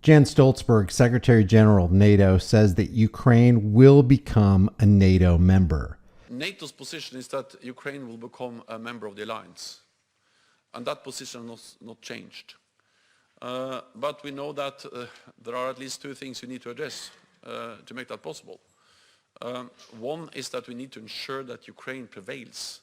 Jens Stoltenberg, Secretary General of NATO, says that Ukraine will become a NATO member. NATO's position is that Ukraine will become a member of the alliance, and that position has not changed. But we know that there are at least two things we need to address to make that possible. One is that we need to ensure that Ukraine prevails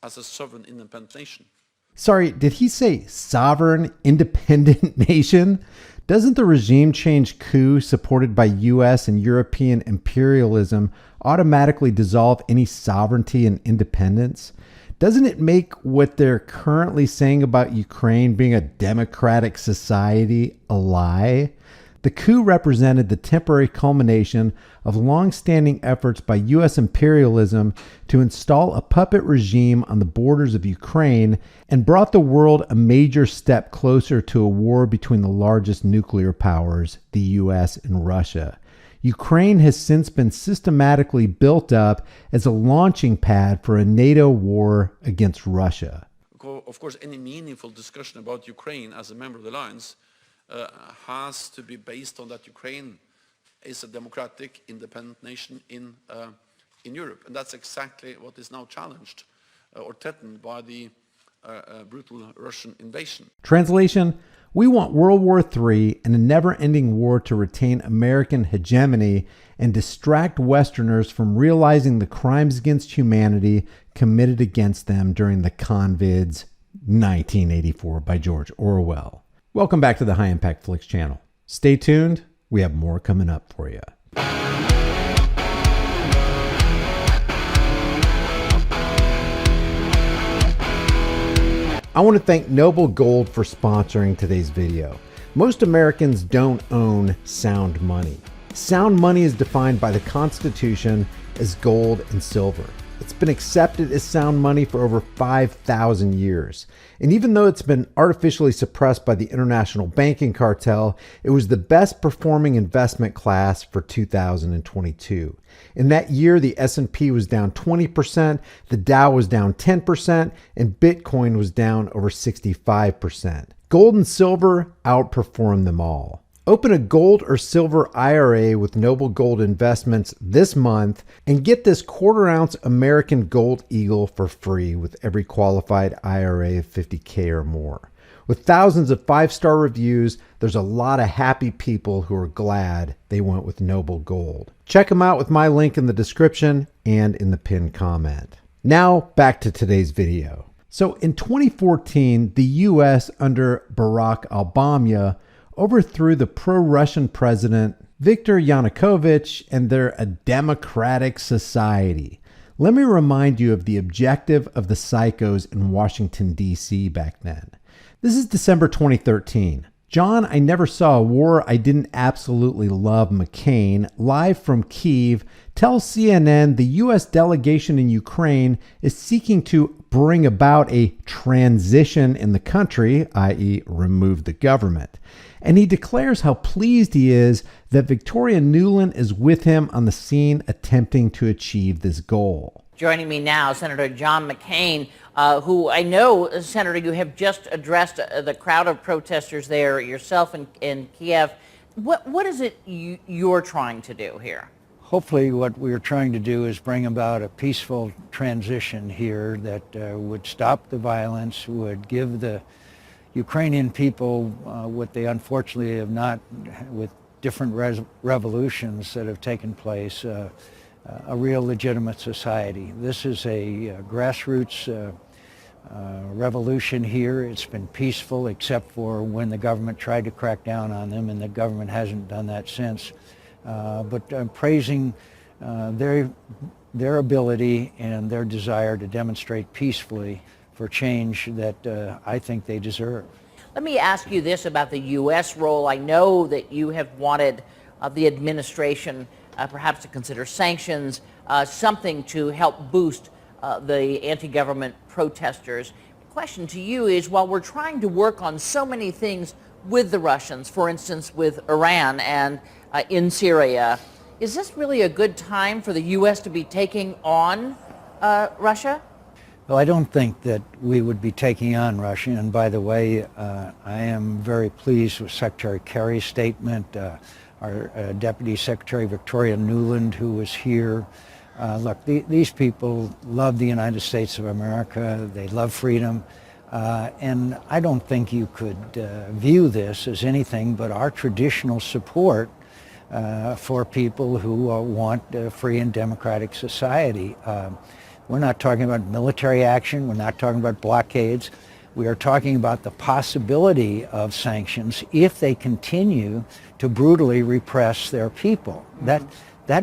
as a sovereign, independent nation. Sorry, did he say sovereign, independent nation? Doesn't the regime change coup supported by U.S. and European imperialism automatically dissolve any sovereignty and independence? Doesn't it make what they're currently saying about Ukraine being a democratic society a lie? The coup represented the temporary culmination of long-standing efforts by U.S. imperialism to install a puppet regime on the borders of Ukraine and brought the world a major step closer to a war between the largest nuclear powers, the U.S. and Russia. Ukraine has since been systematically built up as a launching pad for a NATO war against Russia. Of course, any meaningful discussion about Ukraine as a member of the alliance has to be based on that Ukraine is a democratic, independent nation in Europe. And that's exactly what is now challenged or threatened by the brutal Russian invasion. Translation: we want World War III and a never-ending war to retain American hegemony and distract Westerners from realizing the crimes against humanity committed against them during the Convids 1984 by George Orwell. Welcome back to the High Impact Flicks channel. Stay tuned. We have more coming up for you. I want to thank Noble Gold for sponsoring today's video. Most Americans don't own sound money. Sound money is defined by the Constitution as gold and silver. It's been accepted as sound money for over 5,000 years. And even though it's been artificially suppressed by the international banking cartel, it was the best performing investment class for 2022. In that year, the S&P was down 20%, the Dow was down 10%, and Bitcoin was down over 65%. Gold and silver outperformed them all. Open a gold or silver IRA with Noble Gold Investments this month and get this quarter-ounce American Gold Eagle for free with every qualified IRA of $50K or more. With thousands of 5-star reviews, there's a lot of happy people who are glad they went with Noble Gold. Check them out with my link in the description and in the pinned comment. Now back to today's video. So in 2014, the US under Barack Obama overthrew the pro-Russian president Viktor Yanukovych, and they're a democratic society. Let me remind you of the objective of the psychos in Washington, D.C. back then. This is December 2013. John, I never saw a war I didn't absolutely love McCain, live from Kyiv, tells CNN the U.S. delegation in Ukraine is seeking to bring about a transition in the country, i.e. remove the government. And he declares how pleased he is that Victoria Nuland is with him on the scene attempting to achieve this goal. Joining me now, Senator John McCain, who I know, Senator, you have just addressed the crowd of protesters there yourself in Kiev. What is it you're trying to do here? Hopefully what we're trying to do is bring about a peaceful transition here that would stop the violence, would give the Ukrainian people what they unfortunately have not, with different revolutions that have taken place, a real legitimate society. This is a grassroots revolution here. It's been peaceful except for when the government tried to crack down on them, and the government hasn't done that since. But I'm praising their ability and their desire to demonstrate peacefully for change that I think they deserve. Let me ask you this about the U.S. role. I know that you have wanted the administration perhaps to consider sanctions, something to help boost the anti-government protesters. The question to you is, while we're trying to work on so many things with the Russians, for instance with Iran and in Syria, is this really a good time for the U.S. to be taking on Russia? Well, I don't think that we would be taking on Russia. And by the way, I am very pleased with Secretary Kerry's statement. Our Deputy Secretary Victoria Nuland, who was here. Look, these people love the United States of America. They love freedom. And I don't think you could view this as anything but our traditional support for people who want a free and democratic society. We're not talking about military action. We're not talking about blockades. We are talking about the possibility of sanctions if they continue to brutally repress their people. That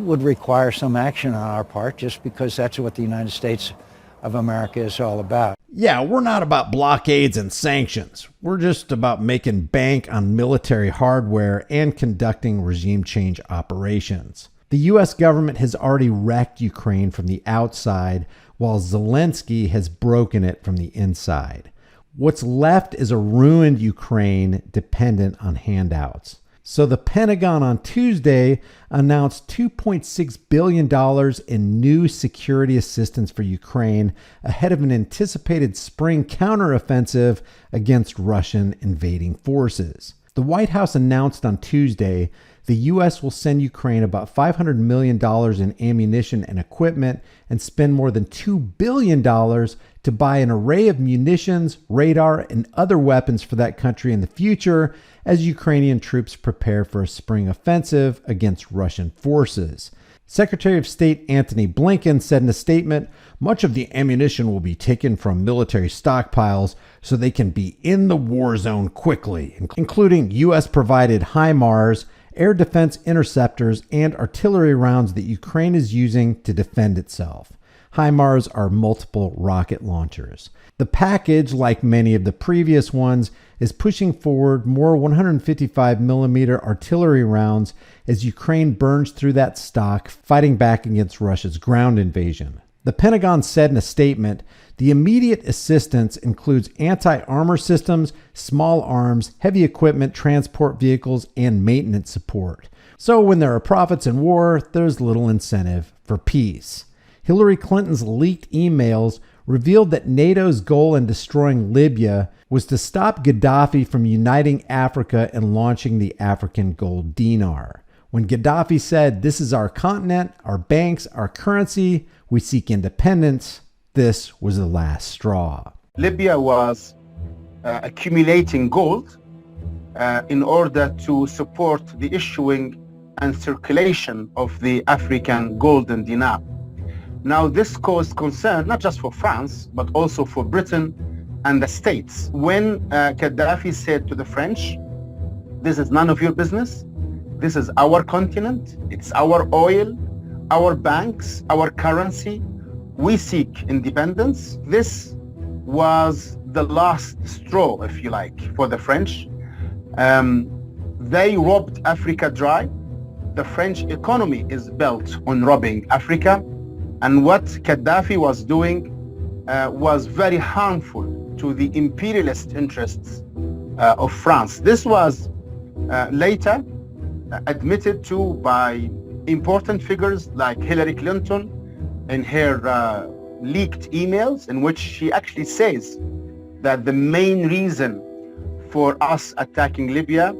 would require some action on our part, just because that's what the United States of America is all about. Yeah, we're not about blockades and sanctions. We're just about making bank on military hardware and conducting regime change operations. The U.S. government has already wrecked Ukraine from the outside, while Zelensky has broken it from the inside. What's left is a ruined Ukraine dependent on handouts. So the Pentagon on Tuesday announced $2.6 billion in new security assistance for Ukraine ahead of an anticipated spring counteroffensive against Russian invading forces. The White House announced on Tuesday the U.S. will send Ukraine about $500 million in ammunition and equipment and spend more than $2 billion to buy an array of munitions, radar, and other weapons for that country in the future as Ukrainian troops prepare for a spring offensive against Russian forces. Secretary of State Antony Blinken said in a statement, "Much of the ammunition will be taken from military stockpiles so they can be in the war zone quickly, including U.S.-provided HIMARS, air defense interceptors, and artillery rounds that Ukraine is using to defend itself." HIMARS are multiple rocket launchers. The package, like many of the previous ones, is pushing forward more 155mm artillery rounds as Ukraine burns through that stock, fighting back against Russia's ground invasion. The Pentagon said in a statement, the immediate assistance includes anti-armor systems, small arms, heavy equipment, transport vehicles, and maintenance support. So when there are profits in war, there's little incentive for peace. Hillary Clinton's leaked emails revealed that NATO's goal in destroying Libya was to stop Gaddafi from uniting Africa and launching the African gold dinar. When Gaddafi said, "This is our continent, our banks, our currency, we seek independence," this was the last straw. Libya was accumulating gold in order to support the issuing and circulation of the African golden dinar. Now, this caused concern not just for France, but also for Britain and the States. When Gaddafi said to the French, "This is none of your business. This is our continent. It's our oil, our banks, our currency. We seek independence." This was the last straw, if you like, for the French. They robbed Africa dry. The French economy is built on robbing Africa. And what Gaddafi was doing was very harmful to the imperialist interests of France. This was later admitted to by important figures like Hillary Clinton in her leaked emails, in which she actually says that the main reason for us attacking Libya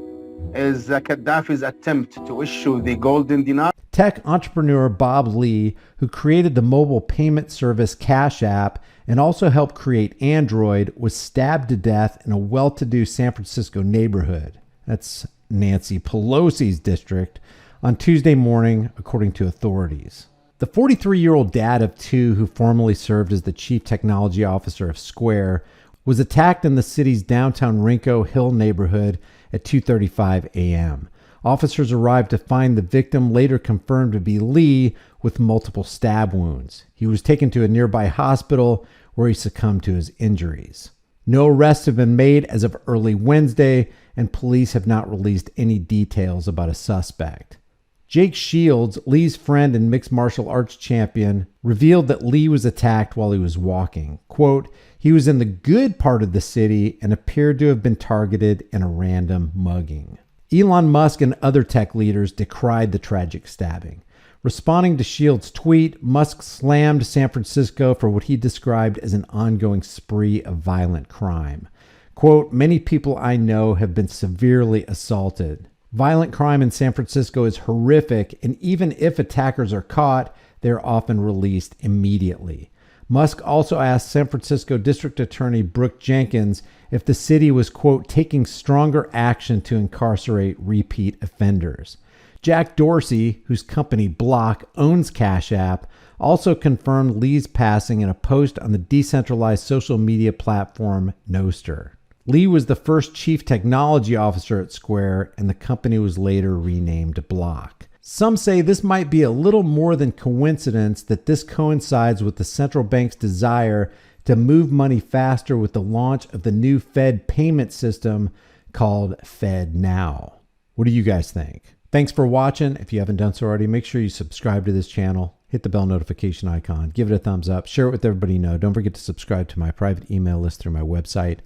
is Gaddafi's attempt to issue the golden dinar. Tech entrepreneur Bob Lee, who created the mobile payment service Cash App and also helped create Android, was stabbed to death in a well-to-do San Francisco neighborhood. That's Nancy Pelosi's district, on Tuesday morning, according to authorities. The 43-year-old dad of two, who formerly served as the chief technology officer of Square, was attacked in the city's downtown Rincon Hill neighborhood at 2:35 a.m. Officers arrived to find the victim, later confirmed to be Lee, with multiple stab wounds. He was taken to a nearby hospital where he succumbed to his injuries. No arrests have been made as of early Wednesday, and police have not released any details about a suspect. Jake Shields, Lee's friend and mixed martial arts champion, revealed that Lee was attacked while he was walking. Quote, "He was in the good part of the city and appeared to have been targeted in a random mugging." Elon Musk and other tech leaders decried the tragic stabbing. Responding to Shield's tweet, Musk slammed San Francisco for what he described as an ongoing spree of violent crime. Quote, "Many people I know have been severely assaulted. Violent crime in San Francisco is horrific, and even if attackers are caught, they are often released immediately." Musk also asked San Francisco District Attorney Brooke Jenkins if the city was, quote, "taking stronger action to incarcerate repeat offenders." Jack Dorsey, whose company Block owns Cash App, also confirmed Lee's passing in a post on the decentralized social media platform Nostr. Lee was the first chief technology officer at Square, and the company was later renamed Block. Some say this might be a little more than coincidence that this coincides with the central bank's desire to move money faster with the launch of the new Fed payment system called FedNow. What do you guys think? Thanks for watching. If you haven't done so already, make sure you subscribe to this channel. Hit the bell notification icon. Give it a thumbs up. Share it with everybody you know. Don't forget to subscribe to my private email list through my website,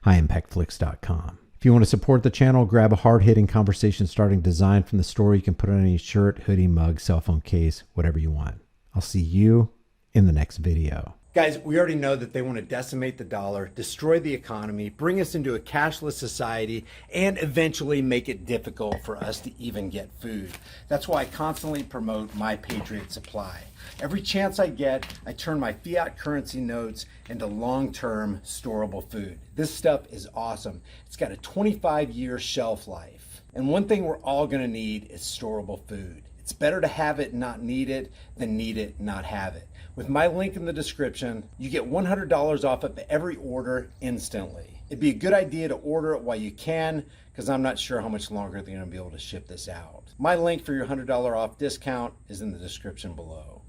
highimpactflix.com. If you want to support the channel, grab a hard-hitting conversation-starting design from the store. You can put it on any shirt, hoodie, mug, cell phone case, whatever you want. I'll see you in the next video. Guys, we already know that they want to decimate the dollar, destroy the economy, bring us into a cashless society, and eventually make it difficult for us to even get food. That's why I constantly promote My Patriot Supply. Every chance I get, I turn my fiat currency notes into long-term storable food. This stuff is awesome. It's got a 25-year shelf life. And one thing we're all going to need is storable food. It's better to have it and not need it than need it and not have it. With my link in the description, you get $100 off of every order instantly. It'd be a good idea to order it while you can, because I'm not sure how much longer they're going to be able to ship this out. My link for your $100 off discount is in the description below.